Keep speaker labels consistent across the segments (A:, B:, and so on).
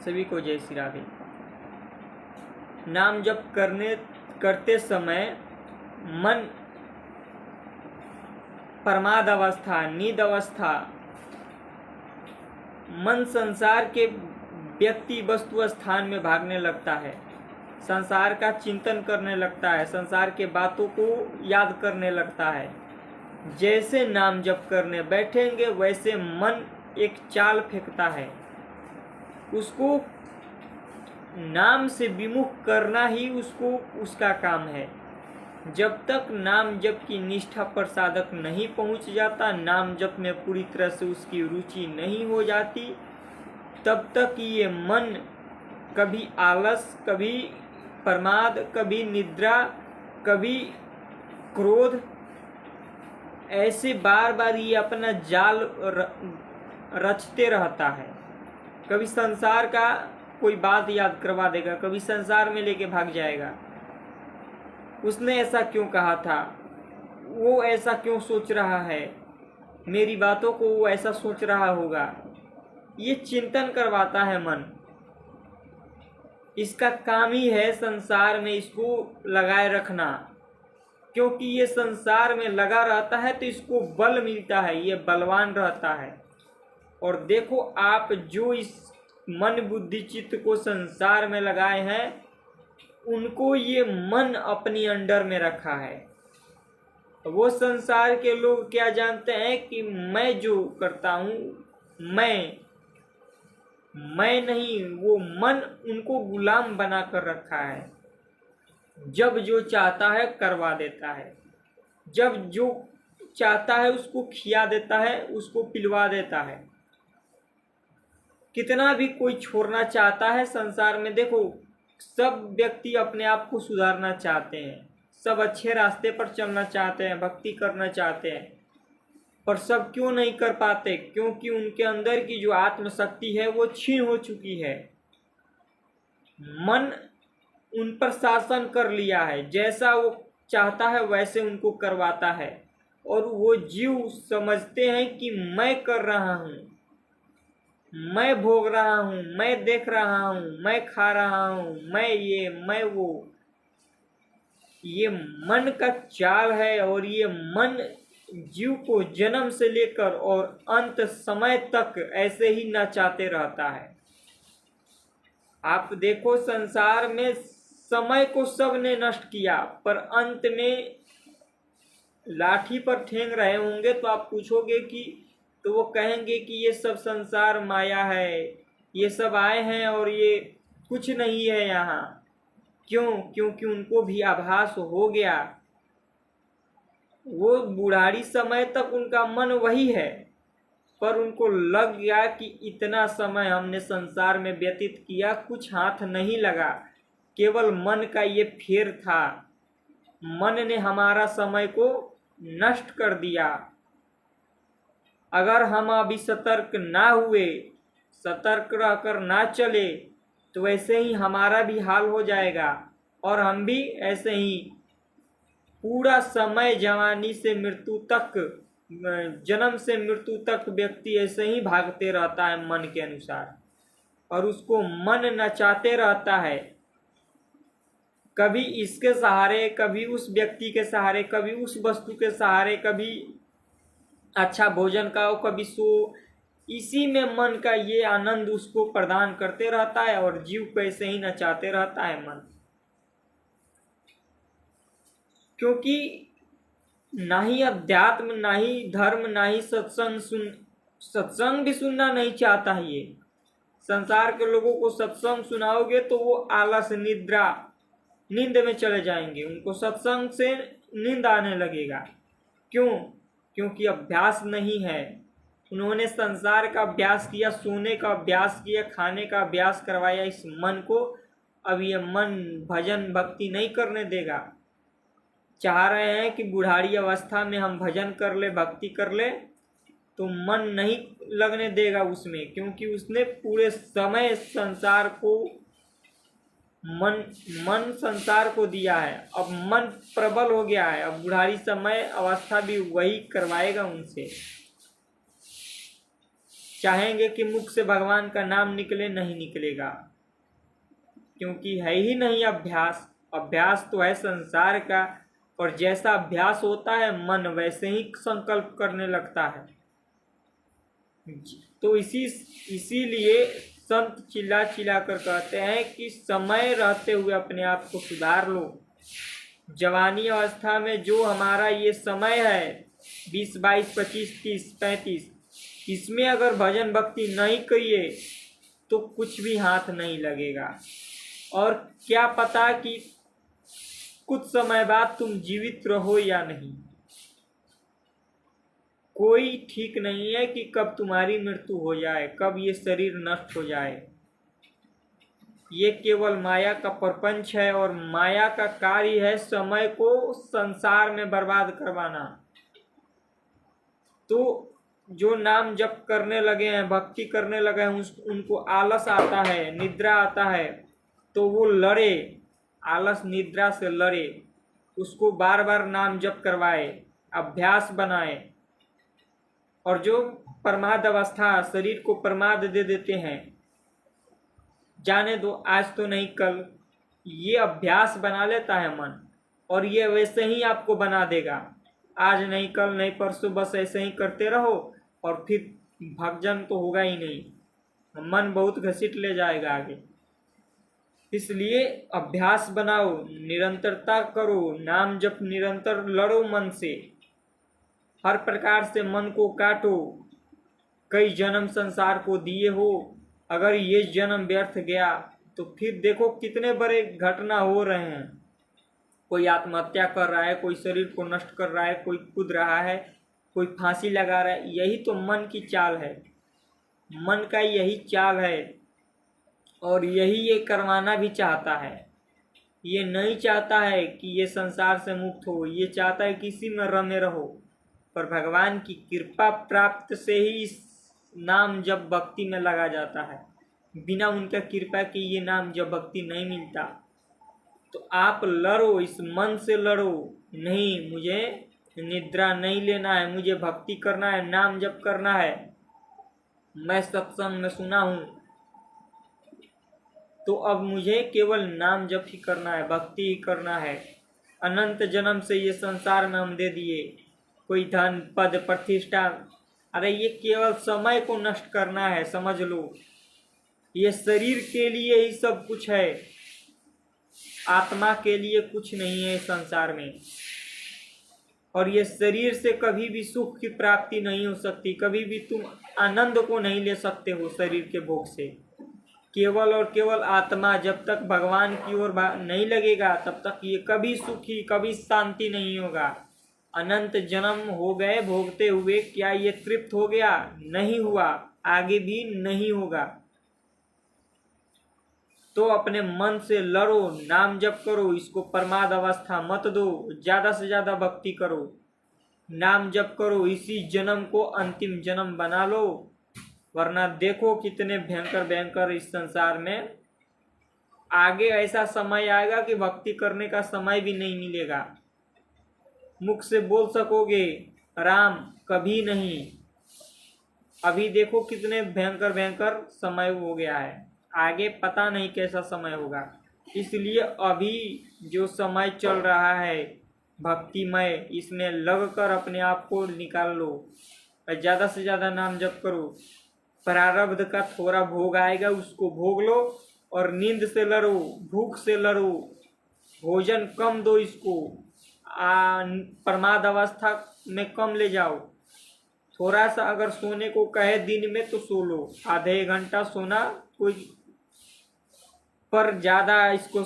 A: सभी को जय श्री राधे। नाम जप करते समय मन प्रमाद अवस्था, नींद अवस्था, मन संसार के व्यक्ति वस्तु स्थान में भागने लगता है, संसार का चिंतन करने लगता है, संसार के बातों को याद करने लगता है। जैसे नाम जप करने बैठेंगे वैसे मन एक चाल फेंकता है, उसको नाम से विमुख करना ही उसका काम है। जब तक नाम जप की निष्ठा पर साधक नहीं पहुंच जाता, नाम जप में पूरी तरह से उसकी रुचि नहीं हो जाती, तब तक ये मन कभी आलस, कभी प्रमाद, कभी निद्रा, कभी क्रोध, ऐसे बार बार ये अपना जाल रचते रहता है। कभी संसार का कोई बात याद करवा देगा, कभी संसार में लेके भाग जाएगा। उसने ऐसा क्यों कहा था, वो ऐसा क्यों सोच रहा है, मेरी बातों को वो ऐसा सोच रहा होगा, ये चिंतन करवाता है मन। इसका काम ही है संसार में इसको लगाए रखना, क्योंकि ये संसार में लगा रहता है तो इसको बल मिलता है, ये बलवान रहता है। और देखो आप जो इस मन बुद्धि चित्त को संसार में लगाए हैं, उनको ये मन अपनी अंडर में रखा है। वो संसार के लोग क्या जानते हैं कि मैं जो करता हूँ, मैं नहीं, वो मन उनको गुलाम बना कर रखा है। जब जो चाहता है करवा देता है, जब जो चाहता है उसको खिया देता है, उसको पिलवा देता है। कितना भी कोई छोड़ना चाहता है संसार में, देखो सब व्यक्ति अपने आप को सुधारना चाहते हैं, सब अच्छे रास्ते पर चलना चाहते हैं, भक्ति करना चाहते हैं, पर सब क्यों नहीं कर पाते? क्योंकि उनके अंदर की जो आत्मशक्ति है वो छीन हो चुकी है। मन उन पर शासन कर लिया है, जैसा वो चाहता है वैसे उनको करवाता है। और वो जीव समझते हैं कि मैं कर रहा हूँ, मैं भोग रहा हूँ, मैं देख रहा हूँ, मैं खा रहा हूँ, मैं ये मैं वो। ये मन का चाल है और ये मन जीव को जन्म से लेकर और अंत समय तक ऐसे ही नचाते रहता है। आप देखो संसार में समय को सबने नष्ट किया, पर अंत में लाठी पर ठेंग रहे होंगे तो आप पूछोगे कि, तो वो कहेंगे कि ये सब संसार माया है, ये सब आए हैं और ये कुछ नहीं है यहाँ। क्यों? क्योंकि उनको भी आभास हो गया। वो बुढ़ारी समय तक उनका मन वही है, पर उनको लग गया कि इतना समय हमने संसार में व्यतीत किया, कुछ हाथ नहीं लगा, केवल मन का ये फेर था। मन ने हमारा समय को नष्ट कर दिया। अगर हम अभी सतर्क ना हुए, सतर्क रहकर ना चले, तो ऐसे ही हमारा भी हाल हो जाएगा और हम भी ऐसे ही पूरा समय जवानी से मृत्यु तक, जन्म से मृत्यु तक व्यक्ति ऐसे ही भागते रहता है मन के अनुसार, और उसको मन नचाते रहता है। कभी इसके सहारे, कभी उस व्यक्ति के सहारे, कभी उस वस्तु के सहारे, कभी अच्छा भोजन का हो, कभी सो। इसी में मन का ये आनंद उसको प्रदान करते रहता है और जीव को ऐसे ही नचाते रहता है मन। क्योंकि ना ही अध्यात्म, ना ही धर्म, ना ही सत्संग भी सुनना नहीं चाहता है ये। संसार के लोगों को सत्संग सुनाओगे तो वो आलस, निद्रा, नींद में चले जाएंगे, उनको सत्संग से नींद आने लगेगा। क्यों? क्योंकि अभ्यास नहीं है। उन्होंने संसार का अभ्यास किया, सोने का अभ्यास किया, खाने का अभ्यास करवाया इस मन को। अब ये मन भजन भक्ति नहीं करने देगा। चाह रहे हैं कि बुढ़ारी अवस्था में हम भजन कर ले, भक्ति कर ले, तो मन नहीं लगने देगा उसमें, क्योंकि उसने पूरे समय संसार को मन संसार को दिया है। अब मन प्रबल हो गया है, अब बुढ़ारी समय अवस्था भी वही करवाएगा उनसे। चाहेंगे कि मुख से भगवान का नाम निकले, नहीं निकलेगा, क्योंकि है ही नहीं अभ्यास। अभ्यास तो है संसार का, और जैसा अभ्यास होता है मन वैसे ही संकल्प करने लगता है। तो इसीलिए संत चिल्ला चिल्ला कर कहते हैं कि समय रहते हुए अपने आप को सुधार लो। जवानी अवस्था में जो हमारा ये समय है 20, 22, 25, 30, 35, इसमें अगर भजन भक्ति नहीं करिए तो कुछ भी हाथ नहीं लगेगा। और क्या पता कि कुछ समय बाद तुम जीवित रहो या नहीं, कोई ठीक नहीं है कि कब तुम्हारी मृत्यु हो जाए, कब ये शरीर नष्ट हो जाए। ये केवल माया का प्रपंच है, और माया का कार्य है समय को संसार में बर्बाद करवाना। तो जो नाम जप करने लगे हैं, भक्ति करने लगे हैं, उनको आलस आता है, निद्रा आता है, तो वो लड़े, आलस निद्रा से लड़े, उसको बार बार नाम जप करवाए, अभ्यास बनाए। और जो प्रमाद अवस्था, शरीर को प्रमाद दे देते हैं, जाने दो आज तो नहीं कल, ये अभ्यास बना लेता है मन, और ये वैसे ही आपको बना देगा। आज नहीं कल नहीं परसों, बस ऐसे ही करते रहो, और फिर भजन तो होगा ही नहीं, मन बहुत घसीट ले जाएगा आगे। इसलिए अभ्यास बनाओ, निरंतरता करो, नाम जप निरंतर लड़ो मन से, हर प्रकार से मन को काटो। कई जन्म संसार को दिए हो, अगर ये जन्म व्यर्थ गया तो फिर देखो कितने बड़े घटना हो रहे हैं। कोई आत्महत्या कर रहा है, कोई शरीर को नष्ट कर रहा है, कोई कूद रहा है, कोई फांसी लगा रहा है। यही तो मन की चाल है, मन का यही चाल है, और यही ये करवाना भी चाहता है। ये नहीं चाहता है कि ये संसार से मुक्त हो, ये चाहता है कि इसी में रमे रहो। पर भगवान की कृपा प्राप्त से ही इस नाम जब भक्ति में लगा जाता है, बिना उनका कृपा के ये नाम जब भक्ति नहीं मिलता। तो आप लड़ो, इस मन से लड़ो, नहीं मुझे निद्रा नहीं लेना है, मुझे भक्ति करना है, नाम जप करना है। मैं सत्संग में सुना हूँ, तो अब मुझे केवल नाम जप ही करना है, भक्ति ही करना है। अनंत जन्म से ये संसार में हम दे दिए, कोई धन पद प्रतिष्ठा, अरे ये केवल समय को नष्ट करना है, समझ लो। ये शरीर के लिए ही सब कुछ है, आत्मा के लिए कुछ नहीं है संसार में। और ये शरीर से कभी भी सुख की प्राप्ति नहीं हो सकती, कभी भी तुम आनंद को नहीं ले सकते हो शरीर के भोग से। केवल और केवल आत्मा जब तक भगवान की ओर नहीं लगेगा, तब तक ये कभी सुखी, कभी शांति नहीं होगा। अनंत जन्म हो गए भोगते हुए, क्या ये तृप्त हो गया? नहीं हुआ, आगे भी नहीं होगा। तो अपने मन से लड़ो, नाम जप करो, इसको प्रमाद अवस्था मत दो, ज्यादा से ज्यादा भक्ति करो, नाम जप करो, इसी जन्म को अंतिम जन्म बना लो। वरना देखो कितने भयंकर भयंकर इस संसार में आगे ऐसा समय आएगा कि भक्ति करने का समय भी नहीं मिलेगा। मुख से बोल सकोगे राम, कभी नहीं। अभी देखो कितने भयंकर भयंकर समय हो गया है, आगे पता नहीं कैसा समय होगा। इसलिए अभी जो समय चल रहा है भक्तिमय, इसमें लगकर अपने आप को निकाल लो, ज़्यादा से ज़्यादा नाम जप करो। प्रारब्ध का थोड़ा भोग आएगा, उसको भोग लो, और नींद से लड़ो, भूख से लड़ो, भोजन कम दो, इसको प्रमाद अवस्था में कम ले जाओ। थोड़ा सा अगर सोने को कहे दिन में तो सो लो, आधे घंटा सोना कोई, पर ज़्यादा इसको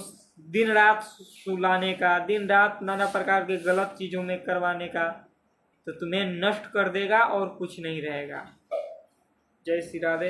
A: दिन रात सुलाने का, दिन रात नाना प्रकार के गलत चीज़ों में करवाने का, तो तुम्हें नष्ट कर देगा और कुछ नहीं रहेगा। जय श्री राधे।